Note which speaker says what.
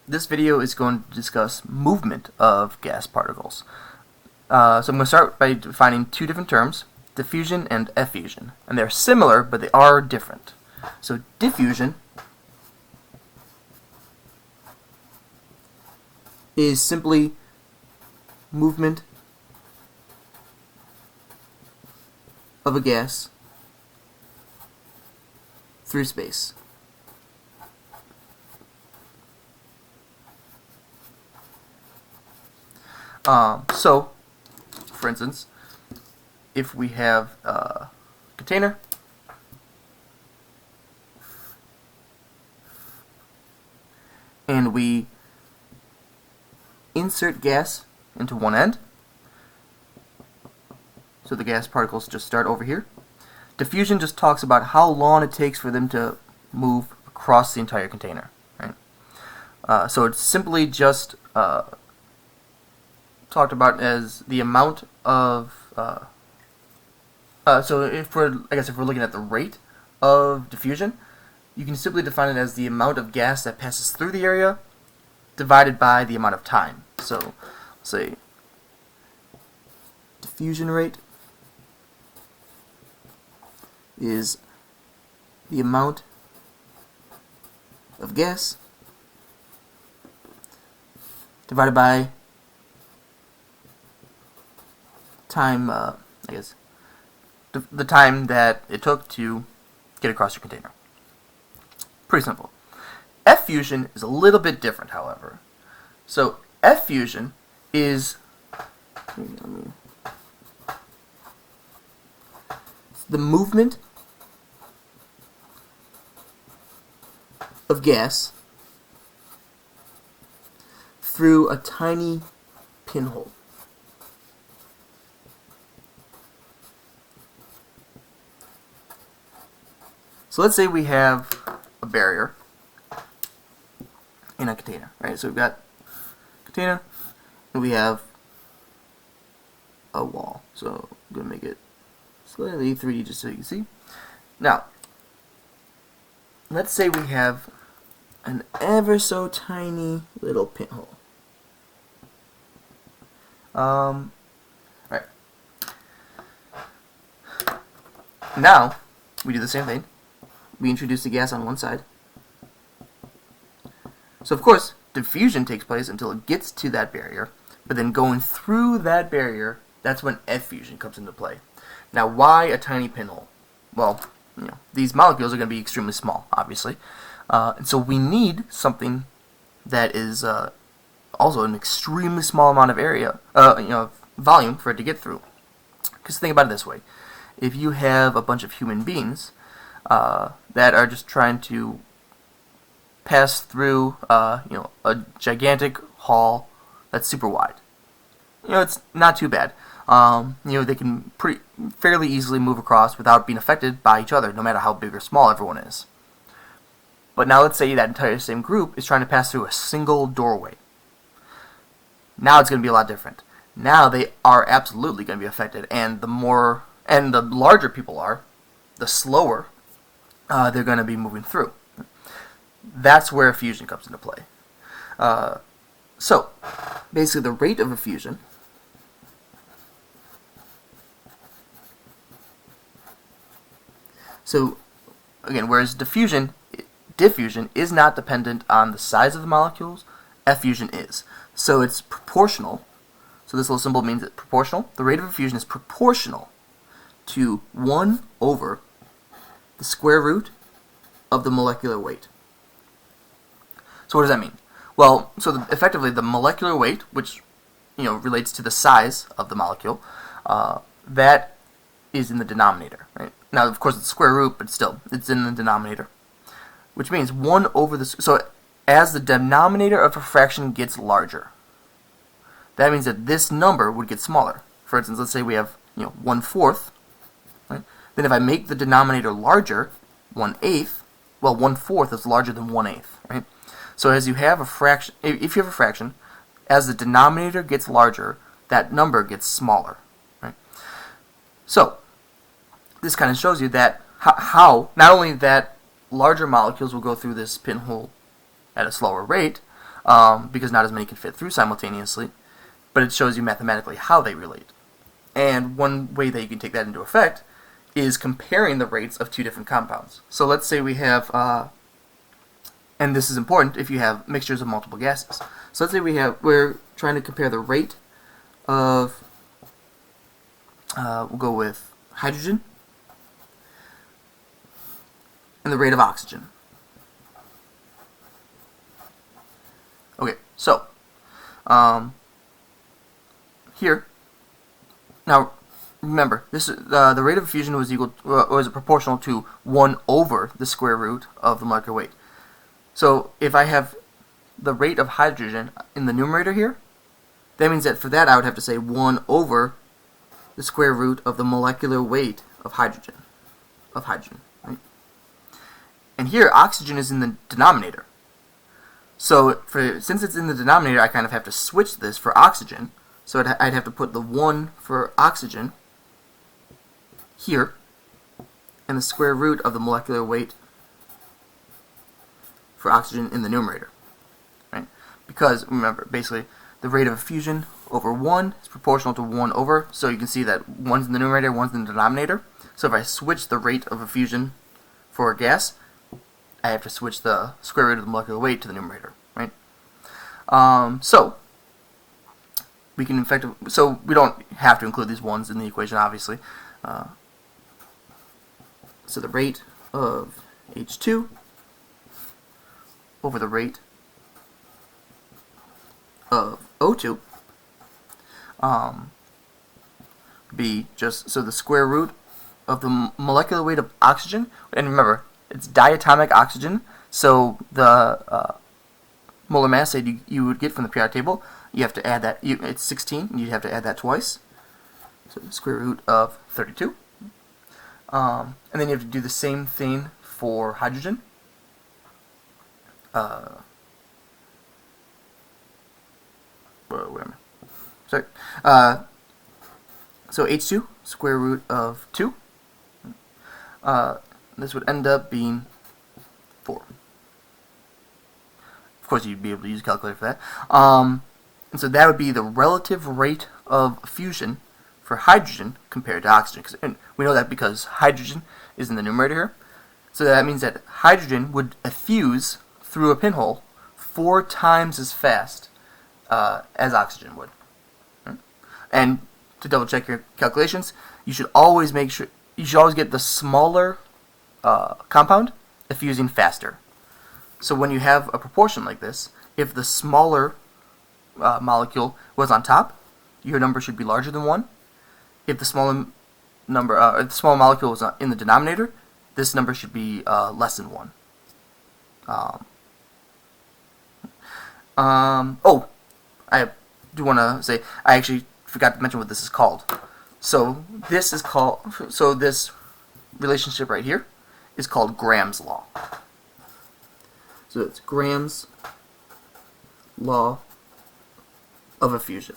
Speaker 1: this video is going to discuss movement of gas particles. So I'm going to start by defining two different terms, diffusion and effusion. And they're similar, but they are different. So diffusion is simply movement of a gas through space. So, for instance, if we have a container and we insert gas into one end, so the gas particles just start over here. Diffusion just talks about how long it takes for them to move across the entire container. Right? So it's simply just talked about as the amount of so if we're looking at the rate of diffusion, you can simply define it as the amount of gas that passes through the area divided by the amount of time. So say diffusion rate is the amount of gas divided by time, the time that it took to get across your container. Pretty simple. Effusion is a little bit different, however. So effusion is the movement of gas through a tiny pinhole. So let's say we have a barrier in a container, right? So we've got a container and we have a wall. So I'm going to make it slightly 3D just so you can see. Now, let's say we have an ever so tiny little pinhole. Right. Now, we do the same thing. We introduce the gas on one side. So of course, diffusion takes place until it gets to that barrier, but then going through that barrier, that's when effusion comes into play. Now, why a tiny pinhole? Well, these molecules are going to be extremely small, obviously, and so we need something that is also an extremely small amount of area, volume for it to get through. Because think about it this way: if you have a bunch of human beings that are just trying to pass through, a gigantic hall that's super wide. It's not too bad. They can fairly easily move across without being affected by each other, no matter how big or small everyone is. But now let's say that entire same group is trying to pass through a single doorway. Now it's going to be a lot different. Now they are absolutely going to be affected, and the larger people are, the slower they're going to be moving through. That's where effusion comes into play. So, basically the rate of effusion again, whereas diffusion is not dependent on the size of the molecules, effusion is. So it's proportional. So this little symbol means it's proportional. The rate of effusion is proportional to 1 over the square root of the molecular weight. So what does that mean? Well, so effectively the molecular weight, which relates to the size of the molecule, that is in the denominator. Right? Now, of course, it's square root, but still, it's in the denominator. Which means 1 over the... So as the denominator of a fraction gets larger, that means that this number would get smaller. For instance, let's say we have 1/4. Right? Then if I make the denominator larger, 1/8, well, 1/4 is larger than 1/8, right? So as you have a fraction, if you have a fraction, as the denominator gets larger, that number gets smaller, right? So this kind of shows you that how not only that larger molecules will go through this pinhole at a slower rate, because not as many can fit through simultaneously, but it shows you mathematically how they relate. And one way that you can take that into effect is comparing the rates of two different compounds. So let's say we have, and this is important if you have mixtures of multiple gases. So let's say we're trying to compare the rate of, we'll go with hydrogen, and the rate of oxygen. Okay, so here, now remember, this the rate of fusion was proportional to 1 over the square root of the molecular weight. So if I have the rate of hydrogen in the numerator here, that means that for that I would have to say 1 over the square root of the molecular weight of hydrogen. Right? And here oxygen is in the denominator. So since it's in the denominator, I kind of have to switch this for oxygen. So I'd have to put the 1 for oxygen here, and the square root of the molecular weight for oxygen in the numerator. Right? Because, remember, basically, the rate of fusion over 1 is proportional to 1 over, so you can see that 1's in the numerator, 1's in the denominator. So if I switch the rate of a fusion for a gas, I have to switch the square root of the molecular weight to the numerator, right? So we can so we don't have to include these 1's in the equation, obviously. So the rate of H2 over the rate of O2 be just so the square root of the molecular weight of oxygen, and remember, it's diatomic oxygen, so the molar mass that you would get from the periodic table, you have to add that, it's 16, and you'd have to add that twice, so the square root of 32. And then you have to do the same thing for hydrogen. Wait a minute. Sorry. So H2, square root of 2. This would end up being 4. Of course, you'd be able to use a calculator for that. And so that would be the relative rate of fusion for hydrogen compared to oxygen. And we know that because hydrogen is in the numerator here. So that means that hydrogen would effuse through a pinhole 4 times as fast as oxygen would. Right? And to double check your calculations, you should always get the smaller compound effusing faster. So when you have a proportion like this, if the smaller molecule was on top, your number should be larger than 1. If the smaller the small molecule was in the denominator, this number should be less than 1. Oh, I do want to say, I actually forgot to mention what this is called. So this relationship right here is called Graham's law. So it's Graham's law of effusion.